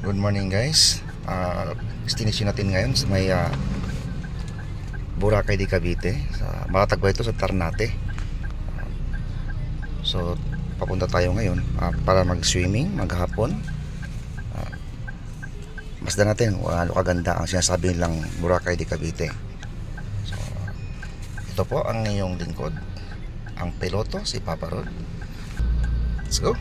Good morning guys. Destination natin ngayon sa may Boracay de Cavite. Matatagpo ito sa Ternate. So papunta tayo ngayon para mag-swimming, maghapon. Masdan natin ano kaganda ang sinasabi nilang Boracay de Cavite. So ito po ang iyong lingkod, ang piloto, si Papa Rod. Let's go.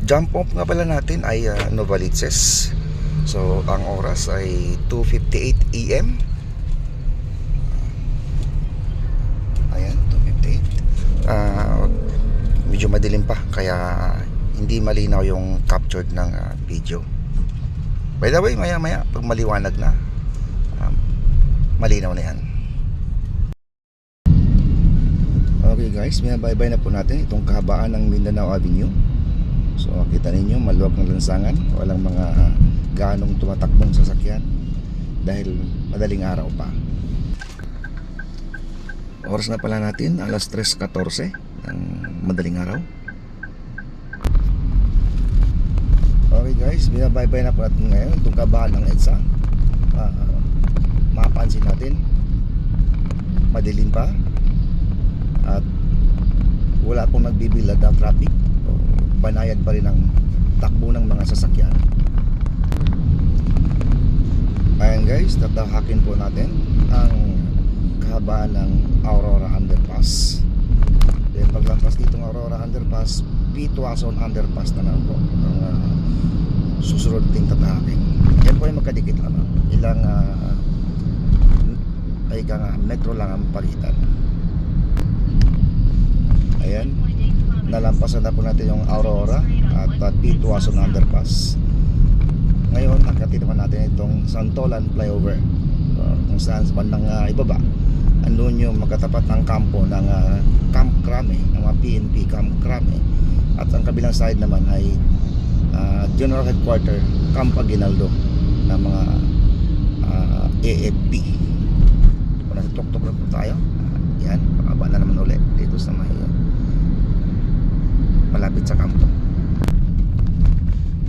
Jump off nga pala natin ay Novaliches. So ang oras ay 2:58 AM. Ayan, 2:58. Medyo madilim pa kaya hindi malinaw yung captured ng video. By the way, maya maya pag maliwanag na, malinaw na yan. Okay guys, binabaybay na po natin itong kahabaan ng Mindanao Avenue. So kita ninyo, maluwag ng lansangan, walang mga ganong tumatakbong sasakyan dahil madaling araw pa. Oras na pala natin, alas 3:14 ng madaling araw. Okay guys, binabaybay na po natin ngayon itong kahabaan ng EDSA. Mapapansin natin, madilim pa at wala pong nagbibilad na traffic. Banayad pa rin ang takbo ng mga sasakyan. Ayan guys, tatahakin po natin ang kahabaan ng Aurora Underpass. Then paglampas dito ng Aurora Underpass, Pituason Underpass na lang po ang susunod ting tatahakin. Yan po ay magkadikit lamang. Ilang metro lang ang palitan. Ayan, nalampasan na po natin yung Aurora at Pituason Underpass. Ngayon, nakatin naman natin itong Santolan Flyover, kung saan sa bandang ibaba andun yung magkatapat ng kampo ng Camp Crame, ng mga PNP Camp Crame, at ang kabilang side naman ay General Headquarter Camp Aguinaldo ng mga AFP. Kung nasa tok-tok na po tayo, yan, pakaba na naman ulit dito sa may malapit sa kampo.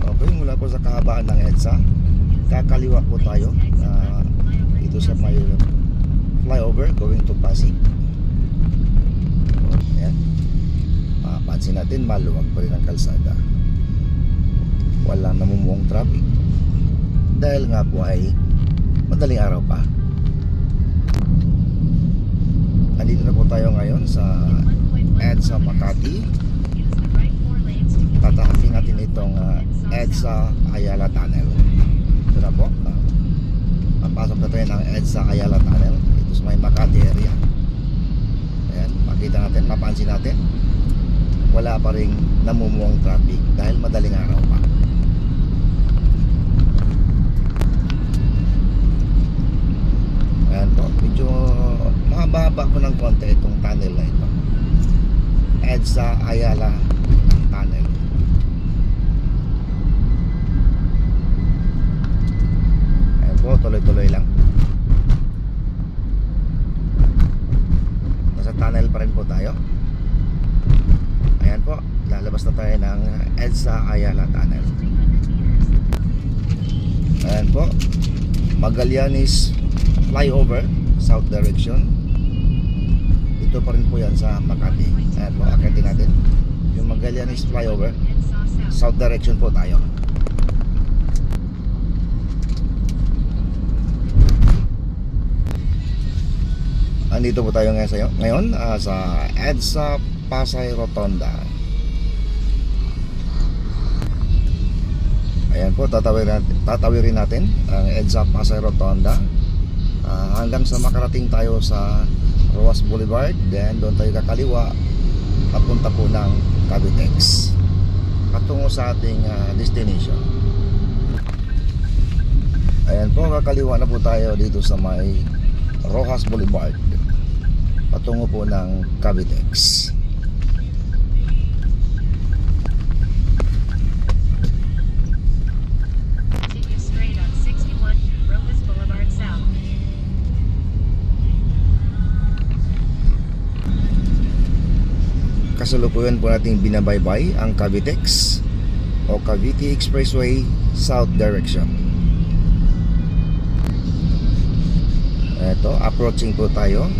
Okay, mula po sa kahabaan ng EDSA, kakaliwa po tayo dito sa may flyover going to Pasig. Ayan, mapapansin natin maluwag pa rin ang kalsada, walang namumuong traffic dahil nga po ay madaling araw pa. Nandito na po tayo ngayon sa EDSA Makati. Tatahakin natin itong EDSA Ayala Tunnel. Ito na po, papasok na tayo ng EDSA Ayala Tunnel dito sa may Makati area. Ayan, makita natin, mapansin natin, wala pa ring namumuong traffic dahil madaling araw pa. Ayan po, medyo mahaba ko ng konti itong tunnel na ito, EDSA Ayala Tunnel. Tuloy-tuloy lang. Nasa tunnel pa rin po tayo. Ayan po, lalabas na tayo ng EDSA Ayala Tunnel. Ayan po, Magallanes Flyover, south direction. Ito pa rin po yan sa Makati. Ayan po, akitin natin yung Magallanes Flyover, south direction po tayo. Andito po tayo ngayon sa EDSA Pasay Rotonda. Ayan po, tatawirin natin ang EDSA Pasay Rotonda hanggang sa makarating tayo sa Roas Boulevard. Then doon tayo kakaliwa papunta po ng Cavitex patungo sa ating destination. Ayan po, kakaliwa na po tayo dito sa may Rojas Boulevard patungo po ng Cavitex. kasalukuyan po nating binabaybay ang Cavitex o Cavite Expressway South Direction. Ito, approaching po tayo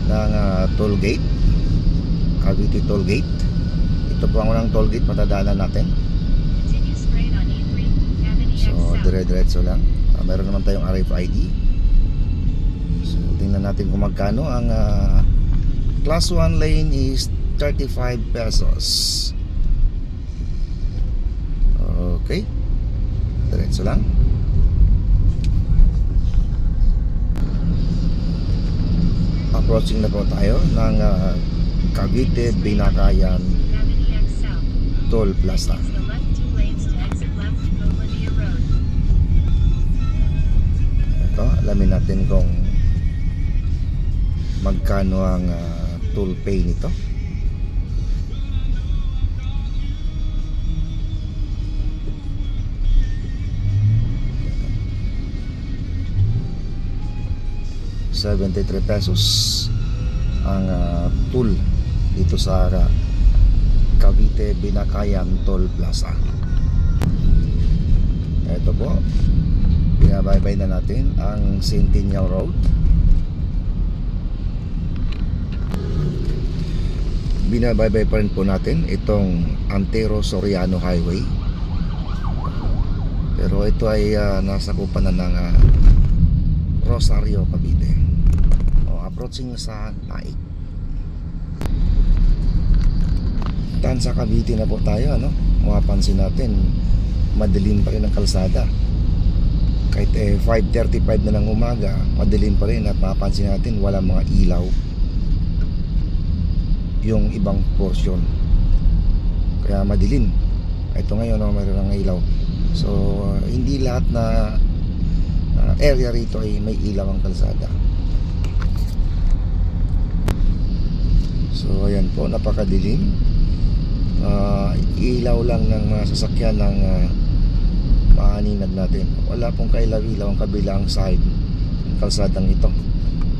ng toll gate, Cavite toll gate. Ito po ang unang toll gate matadaanan natin. So dire-diretso lang. Meron naman tayong RFID. So tingnan natin kung magkano. Ang class 1 lane is 35 pesos. Okay, diretso lang. Approaching na po tayo ng Cavite Binakayan Toll Plaza. Ito, alamin natin kung magkano ang toll pay nito. ₱73 ang toll dito sa Cavite Binakayan Toll Plaza. Ito po, binabaybay na natin ang Centennial Road. Binabaybay pa rin po natin itong Antero Soriano Highway, pero ito ay nasakupan na ng Rosario, Cavite. Approaching sa Naik. Tansa Cavite na po tayo, ano? Mapapansin natin madilim pa rin ang kalsada. Kahit 5:35 na ng umaga, madilim pa rin at mapapansin natin walang mga ilaw yung ibang portion. Kaya madilim. Ito ngayon, mayroon ng ilaw. So hindi lahat na area rito ay may ilaw ang kalsada. So ayan po, napakadilim. Ilaw lang ng mga sasakyan ng maaninag natin. Wala pong kailaw-ilaw ang kabilang side ng kalsadang ito.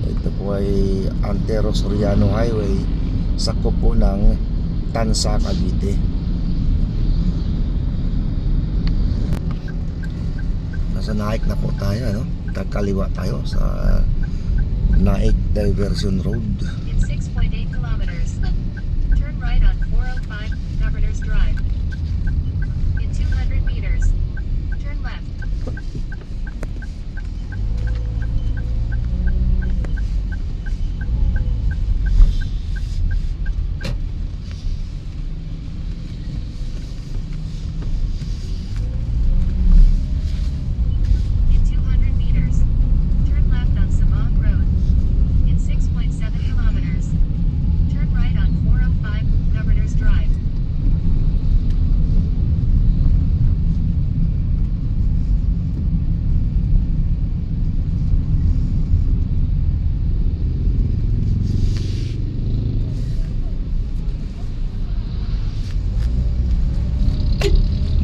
Ito po ay Antero Soriano Highway, sakop po ng Tansa, Cavite. Nasa Naik na po tayo, ano? Kakaliwa tayo sa Naik Diversion Road. 6.8 kilometers. Turn right on 405 Governors Drive. In 200 meters, turn left. In 200 meters, turn left on Sabang Road. In 6.7 kilometers, turn right on 405 Governors Drive.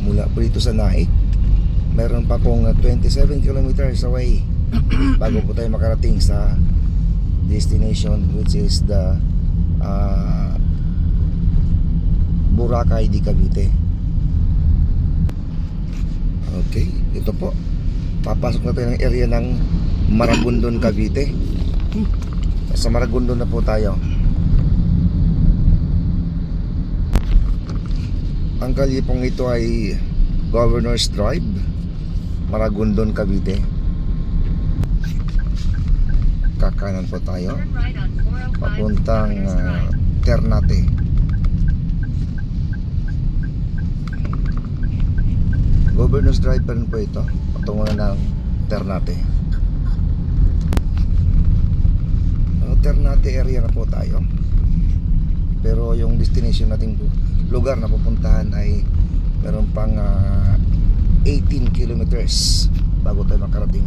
Mula po dito sa Naik, meron pa pong 27 kilometers away bago po tayo makarating sa destination, which is the Boracay de Cavite. Okay, ito po, papasok na tayo ng area ng Maragondon, Cavite. Sa Maragondon na po tayo. Ang kalye pong ito ay Governors Drive, Maragondon, Cavite. Kakanan po tayo Turn right on 405 papuntang Governors Drive. Ternate. Governors Drive pa rin po ito, patungo na ng Ternate. Ternate area na po tayo, pero yung destination nating lugar na pupuntahan ay meron pang 18 kilometers bago tayo makarating.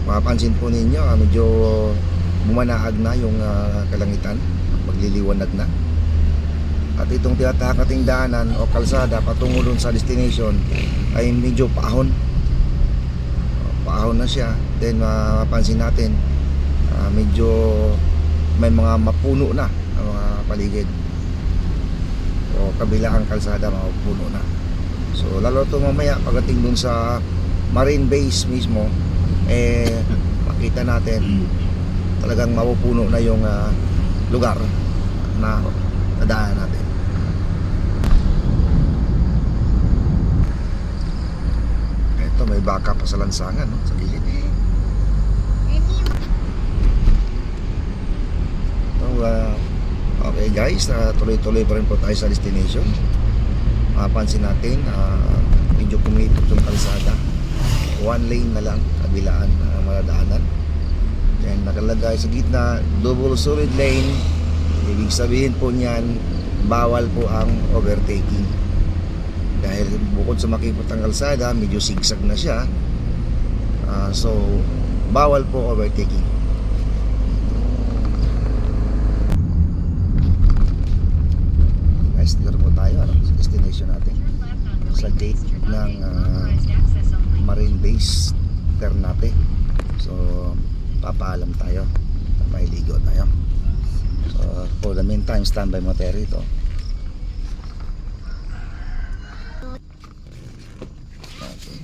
Mapapansin po ninyo, medyo bumanaag na yung kalangitan, magliliwanag na. At itong tinatakating daanan o kalsada patungo dun sa destination ay medyo paahon. Paahon na siya. Then mapapansin natin medyo may mga mapuno na ang mga paligid o kabilang kalsada mapuno na. So lalo to mamaya pagdating dun sa Marine Base mismo, makita natin talagang mapupuno na yung lugar na nadaanan natin. Ito may baka pa sa lansangan, no? Sa gilid. So, okay guys, tuloy-tuloy pa rin po tayo sa destination. Mapansin natin, medyo kumipot yung kalsada. One lane na lang, kabilaan ang madadaanan. Then nakalagay sa gitna, double solid lane. Ibig sabihin po niyan, bawal po ang overtaking. Dahil bukod sa makipot ang kalsada, medyo sigsag na siya. So, bawal po overtaking. Guys, dito po tayo sa destination natin. Sa gate ng Marine Base Ternate. So papaalam tayo, papailigo tayo. So for the meantime, standby mo tayo rito. Okay.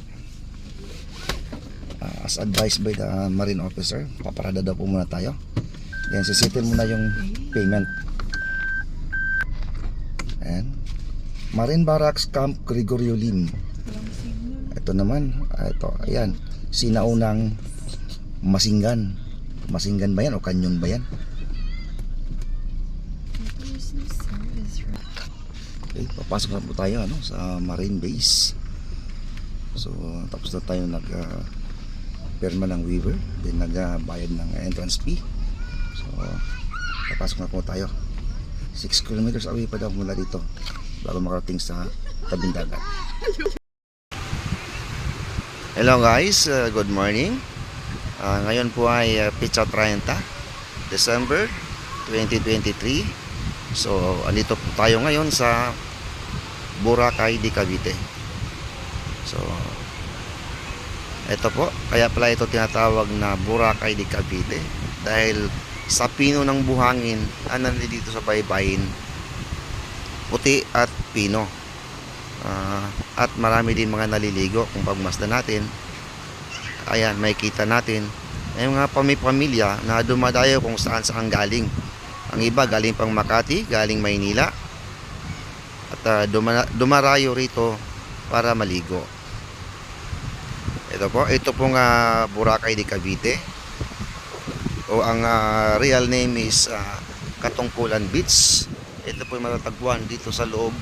As advised by the Marine officer, paparada daw po muna tayo. Then sisitin muna yung payment. Ayan. Marine Barracks Camp Gregorio Lim. Ito naman, ito, ayan, sinaunang Masinggan. Masinggan ba yan o Kanyon ba yan? Okay, papasok na po tayo sa Marine Base. So, tapos na tayo pirma ng waiver, then nagbayad ng entrance fee. So, papasok na po tayo. 6 kilometers away pa daw mula dito bago makarating sa tabing dagat. Hello guys, good morning. Ngayon po ay Pitsa 30, December 2023. So, andito po tayo ngayon sa Boracay de Cavite. So, ito po, kaya pala ito tinatawag na Boracay de Cavite dahil sa pino ng buhangin nandito sa baybayin, puti at pino. At marami din mga naliligo. Kung pagmasdan natin, ayan, may kita natin may mga pamilya na dumadayo kung saan galing. Ang iba galing pang Makati, galing Maynila, at dumarayo rito para maligo. Ito pong Boracay de Cavite, o ang real name is Katungkulan Beach. Ito po matatagpuan dito sa loob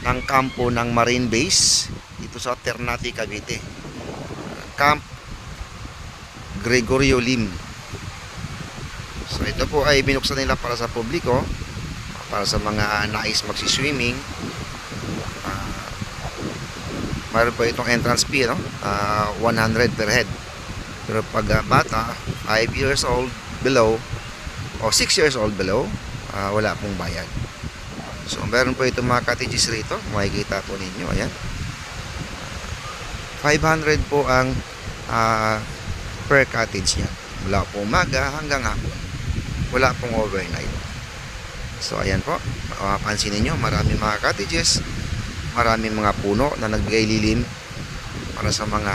ng kampo ng Marine Base dito sa Ternate, Cavite. Camp Gregorio Lim. So ito po ay binuksan nila para sa publiko, para sa mga nais magsiswimming. Mayroon po itong entrance fee, 100 per head. Pero pag bata 5 years old below o 6 years old below, wala pong bayad. So meron po itong mga cottages rito, makikita po ninyo, ayan. 500 po ang per cottage niya, mula po umaga hanggang hapon, wala pong overnight. So ayan po, mapapansin ninyo, maraming mga cottages, maraming mga puno na nagbigay lilim para sa mga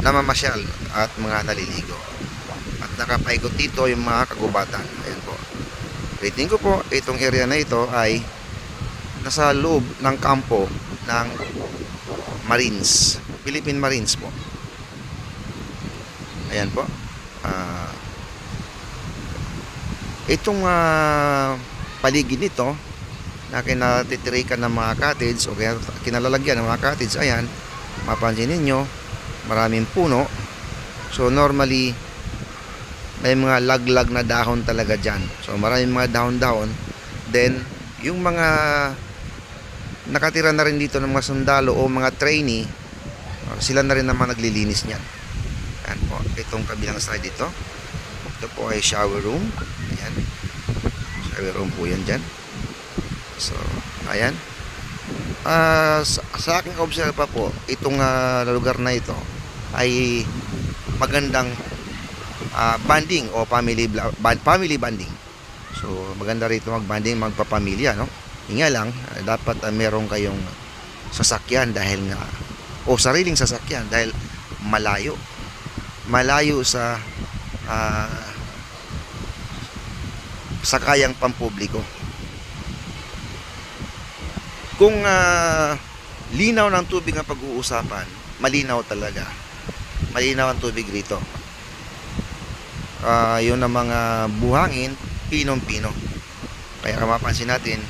namamasyal at mga naliligo. At nakapaikot dito yung mga kagubatan. Ayan po, rating ko po, itong area na ito ay nasa loob ng kampo ng Marines, Philippine Marines po. Ayan po. Itong paligid nito na kinatitirikan ng mga cottage o kinalalagyan ng mga cottage, ayan, mapansin ninyo, maraming puno. So normally may mga laglag na dahon talaga dyan. So maraming mga dahon-dahon. Then yung mga nakatira na rin dito ng mga sundalo o mga trainee, sila na rin naman naglilinis niyan. Ayan po, itong kabilang side dito, ito po ay shower room. Ayan, shower room po yan dyan. So ayan, sa aking observa po, itong lugar na ito ay magandang banding o family banding. So maganda rito mag-banding, magpapamilya, no? Nga lang, dapat meron kayong sasakyan dahil nga o sariling sasakyan dahil malayo sa sakayang pampubliko. Kung linaw ng tubig ang pag-uusapan, malinaw talaga. Malinaw ang tubig rito. Yun ang mga buhangin, pinong-pino. Kaya kung mapansin natin,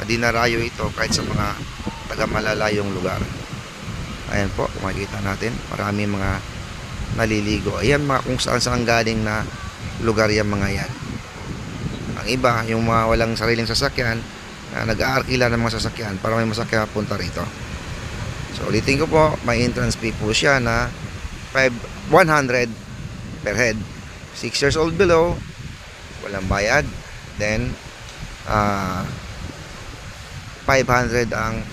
dinarayo ito kahit sa mga taga-malalayong lugar. Ayan po, kung makikita natin, marami mga naliligo. Ayan mga kung saan galing na lugar yung mga yan. Ang iba, yung mga walang sariling sasakyan, nag-aarkila ng mga sasakyan para may masakyan punta rito. So ulitin ko po, may entrance fee po siya na 100 per head. 6 years old below, walang bayad. Then 500 ang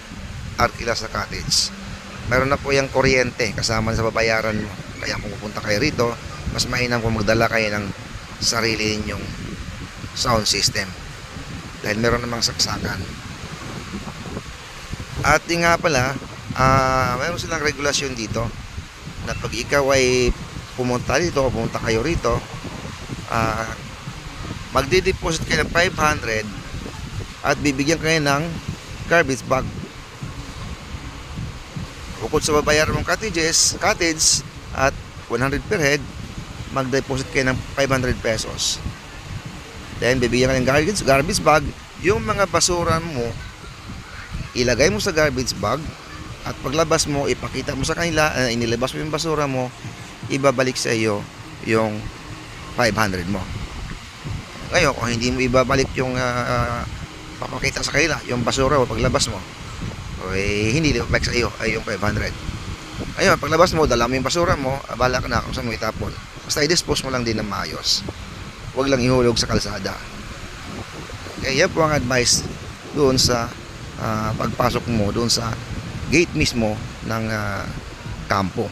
arkila sa cottage. Meron na po yung kuryente kasama sa babayaran mo. Kaya kung pupunta kayo rito, mas mainam kung magdala kayo ng sarili ninyong sound system dahil meron namang saksakan. At nga pala, meron silang regulasyon dito na pag ikaw ay pumunta dito o pumunta kayo rito, magde-deposit kayo ng 500 at bibigyan kayo ng garbage bag. Bukod sa babayaran mong cottage at 100 per head, mag-deposit kayo ng 500 pesos. Then bibigyan ka ng garbage bag. Yung mga basura mo, ilagay mo sa garbage bag at paglabas mo, ipakita mo sa kanila na inilabas mo yung basura mo, ibabalik sa iyo yung 500 mo. Ngayon, kung hindi mo ibabalik yung papakita sa kanila yung basura mo paglabas mo, hindi ibabalik sa iyo ay yung 500. Ayun, paglabas mo, dala mo yung basura mo, abala ka na kung saan mo itapon. Basta i-dispose mo lang din ng maayos. Huwag lang ihulog sa kalsada. Kaya yan po ang advice doon sa pagpasok mo doon sa gate mismo ng kampo.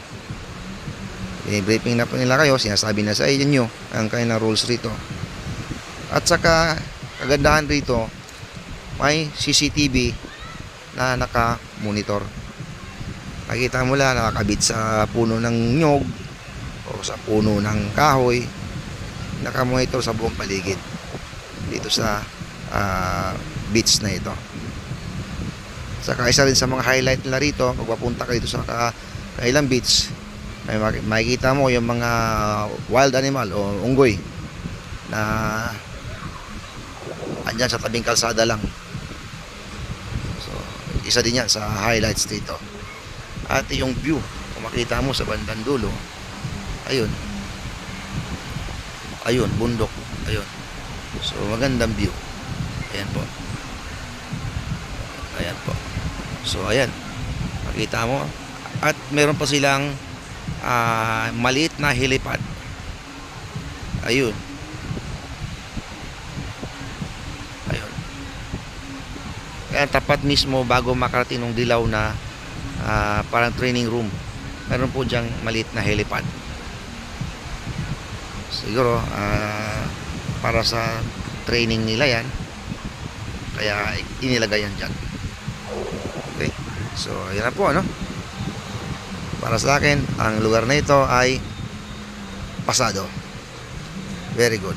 I-briefing na po nila kayo, sinasabi na sa inyo ang kanilang rules rito. At saka kagandahan rito, may CCTV na naka-monitor. Nakita mo lang, nakakabit sa puno ng nyog o sa puno ng kahoy, nakamonitor sa buong paligid dito sa beach na ito. Saka isa rin sa mga highlight nila rito, pag papunta ka dito sa kailang beach, ay makikita mo yung mga wild animal o unggoy na andyan sa tabing kalsada lang. So isa din yan sa highlights dito. At yung view, kung makita mo sa bandang dulo, ayun, bundok, ayun. So magandang view. Ayan po. Ayan po. So ayan, makita mo. At meron pa silang maliit na helipad. Ayun. Ayun. Kaya tapat mismo bago makarating ng dilaw na parang training room, meron po diyang maliit na helipad. Siguro para sa training nila yan, kaya inilagay yan dyan. Okay, so yan na po, ano, para sa akin ang lugar na ito ay pasado, very good.